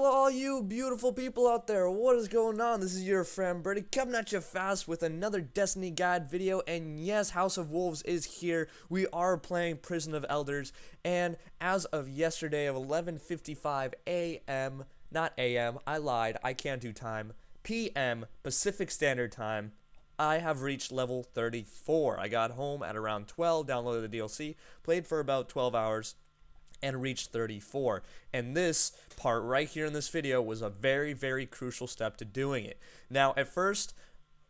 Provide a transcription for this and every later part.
Hello, all you beautiful people out there. What is going on? This is your friend Birdie coming at you fast with another Destiny Guide video. And yes, House of Wolves is here. We are playing Prison of Elders. And as of yesterday of 11:55 a.m., not a.m., I lied. I can't do time. p.m. Pacific Standard Time. I have reached level 34. I got home at around 12, downloaded the DLC, played for about 12 hours, and reached 34. And this part right here in this video was a very, very crucial step to doing it. Now, at first,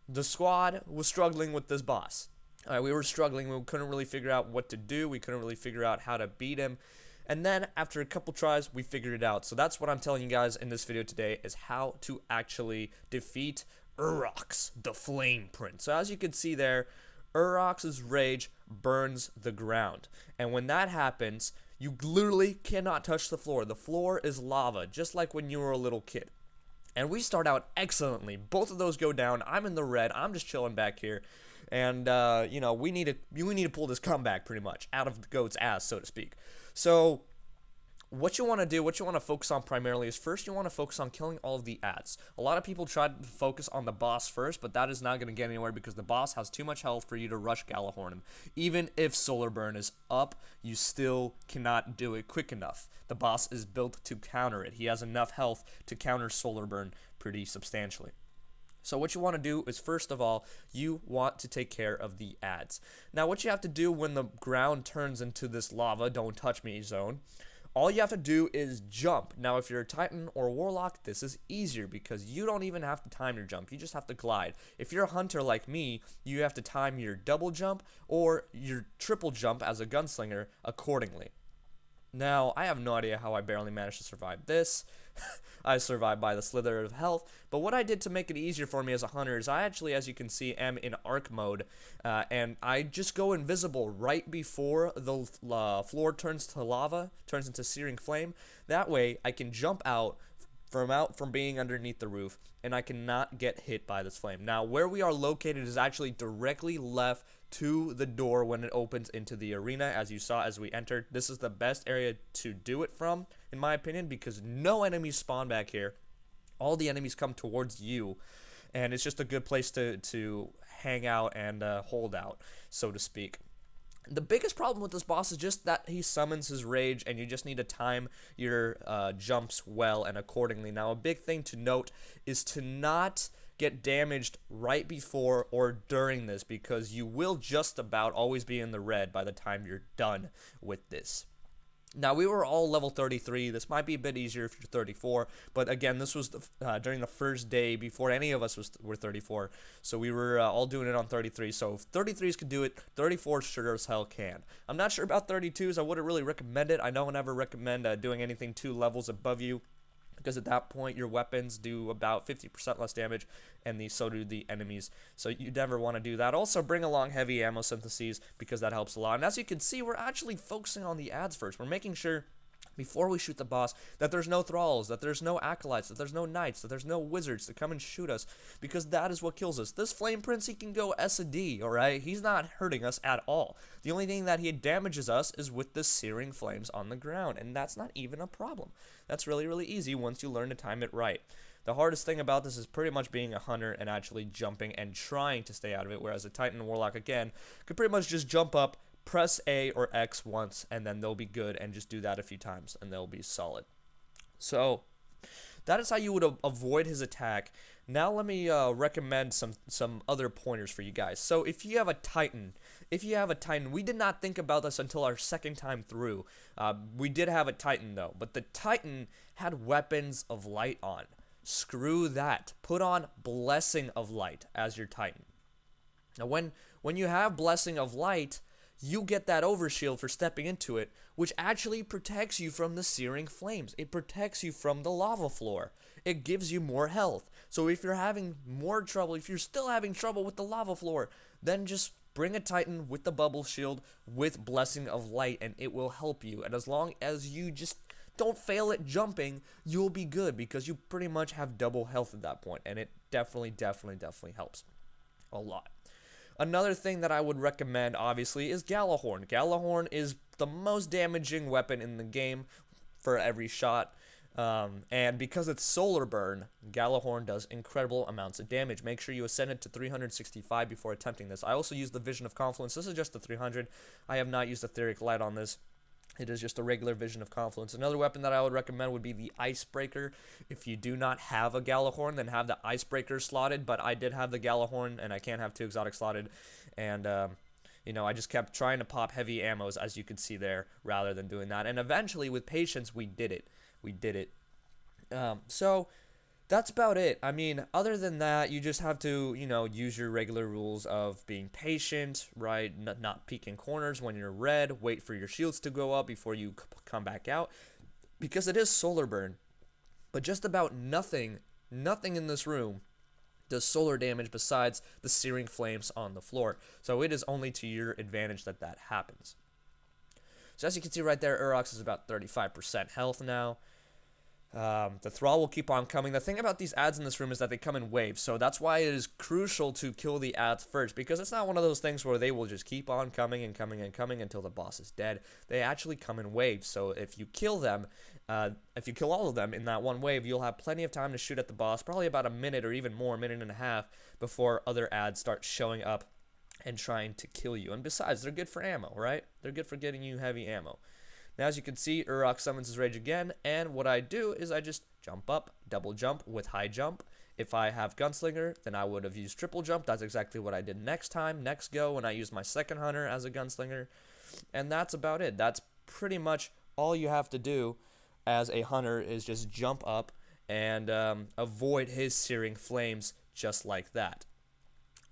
the squad was struggling with this boss. We were struggling. We couldn't really figure out what to do. We couldn't really figure out how to beat him. And then, after a couple tries, we figured it out. So that's what I'm telling you guys in this video today, is how to actually defeat Urrox, the Flame Prince. So as you can see there, Urrox's rage burns the ground. And when that happens, you literally cannot touch the floor. The floor is lava, just like when you were a little kid. And we start out excellently. Both of those go down. I'm in the red. I'm just chilling back here. And, you know, we need to pull this comeback pretty much out of the goat's ass, so to speak. So what you want to do, what you want to focus on primarily is first you want to focus on killing all of the ads. A lot of people try to focus on the boss first, but that is not going to get anywhere because the boss has too much health for you to rush Galahorn him. Even if Solar Burn is up, you still cannot do it quick enough. The boss is built to counter it. He has enough health to counter Solar Burn pretty substantially. So what you want to do is, first of all, you want to take care of the ads. Now, what you have to do when the ground turns into this lava, don't touch me zone, all you have to do is jump. Now, if you're a Titan or a Warlock, this is easier because you don't even have to time your jump. You just have to glide. If you're a hunter like me, you have to time your double jump or your triple jump as a gunslinger accordingly. Now, I have no idea how I barely managed to survive this. I survived by the slither of health, but what I did to make it easier for me as a hunter is I actually, as you can see, am in arc mode, and I just go invisible right before the floor turns to lava, turns into searing flame. That way, I can jump out from being underneath the roof, and I cannot get hit by this flame. Now, where we are located is actually directly left to the door when it opens into the arena, as you saw as we entered. This is the best area to do it from, in my opinion, because no enemies spawn back here. All the enemies come towards you, and it's just a good place to hang out and hold out, so to speak. The biggest problem with this boss is just that he summons his rage, and you just need to time your jumps well and accordingly. Now, a big thing to note is to not get damaged right before or during this, because you will just about always be in the red by the time you're done with this. Now, we were all level 33. This might be a bit easier if you're 34, but again, this was during the first day before any of us were 34, so we were all doing it on 33. So if 33s can do it, 34s sure as hell can. I'm not sure about 32s. I wouldn't really recommend it. I don't ever recommend doing anything 2 levels above you, because at that point your weapons do about 50% less damage, and so do the enemies. So you never want to do that. Also, bring along heavy ammo syntheses, because that helps a lot. And as you can see, we're actually focusing on the ads first. We're making sure before we shoot the boss that there's no thralls, that there's no acolytes, that there's no knights, that there's no wizards to come and shoot us, because that is what kills us. This Flame Prince, he can go S&D, alright? He's not hurting us at all. The only thing that he damages us is with the searing flames on the ground, and that's not even a problem. That's really, really easy once you learn to time it right. The hardest thing about this is pretty much being a hunter and actually jumping and trying to stay out of it, whereas a Titan and Warlock, again, could pretty much just jump up, press A or X once, and then they'll be good, and just do that a few times, and they'll be solid. So that is how you would avoid his attack. Now let me recommend some other pointers for you guys. So if you have a Titan, we did not think about this until our second time through. We did have a Titan though, but the Titan had Weapons of Light on. Screw that. Put on Blessing of Light as your Titan. Now when you have Blessing of Light, you get that overshield for stepping into it, which actually protects you from the searing flames. It protects you from the lava floor. It gives you more health. So if you're having more trouble, if you're still having trouble with the lava floor, then just bring a Titan with the bubble shield with Blessing of Light, and it will help you. And as long as you just don't fail at jumping, you'll be good, because you pretty much have double health at that point, and it definitely helps a lot. Another thing that I would recommend, obviously, is Galahorn. Galahorn is the most damaging weapon in the game for every shot. And because it's solar burn, Galahorn does incredible amounts of damage. Make sure you ascend it to 365 before attempting this. I also use the Vision of Confluence. This is just the 300. I have not used Etheric Light on this. It is just a regular Vision of Confluence. Another weapon that I would recommend would be the Icebreaker. If you do not have a Galahorn, then have the Icebreaker slotted. But I did have the Galahorn, and I can't have 2 exotic slotted. And, I just kept trying to pop heavy ammos, as you can see there, rather than doing that. And eventually, with patience, we did it. So that's about it. I mean, other than that, you just have to, use your regular rules of being patient, right? Not peeking corners when you're red. Wait for your shields to go up before you come back out, because it is solar burn. But just about nothing in this room does solar damage besides the searing flames on the floor. So it is only to your advantage that happens. So as you can see right there, Urrox is about 35% health now. The Thrall will keep on coming. The thing about these ads in this room is that they come in waves, so that's why it is crucial to kill the ads first, because it's not one of those things where they will just keep on coming and coming and coming until the boss is dead. They actually come in waves, so if you kill them, if you kill all of them in that one wave, you'll have plenty of time to shoot at the boss, probably about a minute or even more, a minute and a half, before other ads start showing up and trying to kill you. And besides, they're good for ammo, right? They're good for getting you heavy ammo. Now, as you can see, Urrox summons his rage again, and what I do is I just jump up, double jump with high jump. If I have Gunslinger, then I would have used triple jump. That's exactly what I did next go, when I used my second hunter as a Gunslinger. And that's about it. That's pretty much all you have to do as a hunter, is just jump up and avoid his searing flames just like that.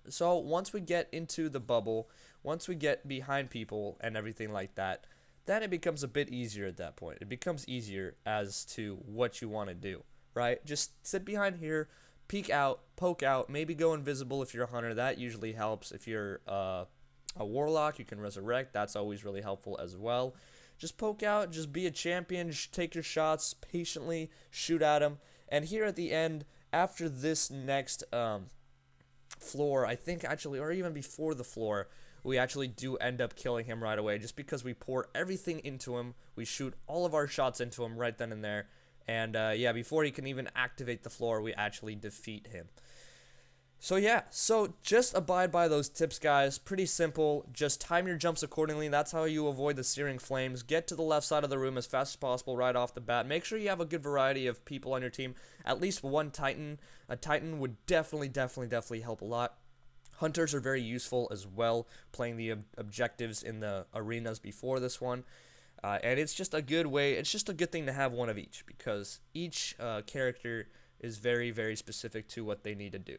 So once we get into the bubble, once we get behind people and everything like that, then it becomes a bit easier at that point. It becomes easier as to what you want to do, right? Just sit behind here, peek out, poke out, maybe go invisible if you're a hunter. That usually helps. If you're a warlock, you can resurrect. That's always really helpful as well. Just poke out, just be a champion, take your shots patiently, shoot at them. And here at the end, after this next floor, I think actually, or even before the floor, we actually do end up killing him right away, just because we pour everything into him. We shoot all of our shots into him right then and there. And yeah, before he can even activate the floor, we actually defeat him. So yeah, so just abide by those tips, guys. Pretty simple. Just time your jumps accordingly. That's how you avoid the searing flames. Get to the left side of the room as fast as possible right off the bat. Make sure you have a good variety of people on your team. At least one Titan. A Titan would definitely help a lot. Hunters are very useful as well, playing the objectives in the arenas before this one. And it's just a good way, it's just a good thing to have one of each, because each character is very specific to what they need to do.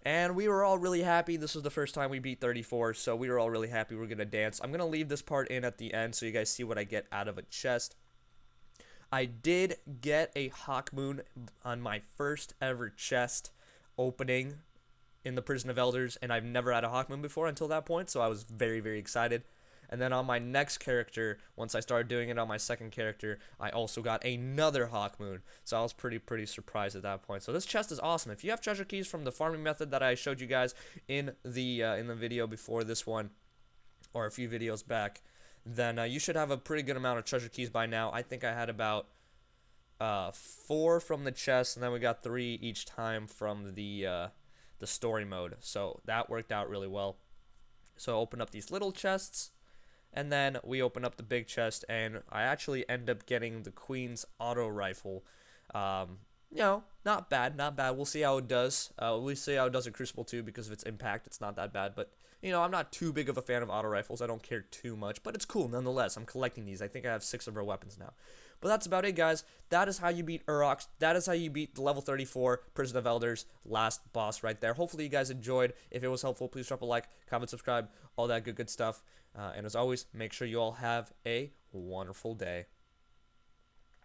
And we were all really happy. This was the first time we beat 34, so we were all really happy. We're going to dance. I'm going to leave this part in at the end so you guys see what I get out of a chest. I did get a Hawk Moon on my first ever chest opening in the Prison of Elders, and I've never had a Hawk Moon before until that point, so I was very excited. And then on my next character, once I started doing it on my second character, I also got another Hawk Moon, so I was pretty surprised at that point. So this chest is awesome. If you have treasure keys from the farming method that I showed you guys in the video before this one, or a few videos back, then you should have a pretty good amount of treasure keys by now. I think I had about 4 from the chest, and then we got 3 each time from the story mode, so that worked out really well. So open up these little chests, and then we open up the big chest, and I actually end up getting the Queen's auto rifle. Not bad. We'll see how it does. We'll see how it does in Crucible 2, because of its impact. It's not that bad, but I'm not too big of a fan of auto rifles. I don't care too much, but it's cool nonetheless. I'm collecting these. I think I have 6 of her weapons now. But that's about it, guys. That is how you beat Urrox. That is how you beat the level 34 Prison of Elders last boss right there. Hopefully you guys enjoyed. If it was helpful, please drop a like, comment, subscribe, all that good stuff. And as always, make sure you all have a wonderful day.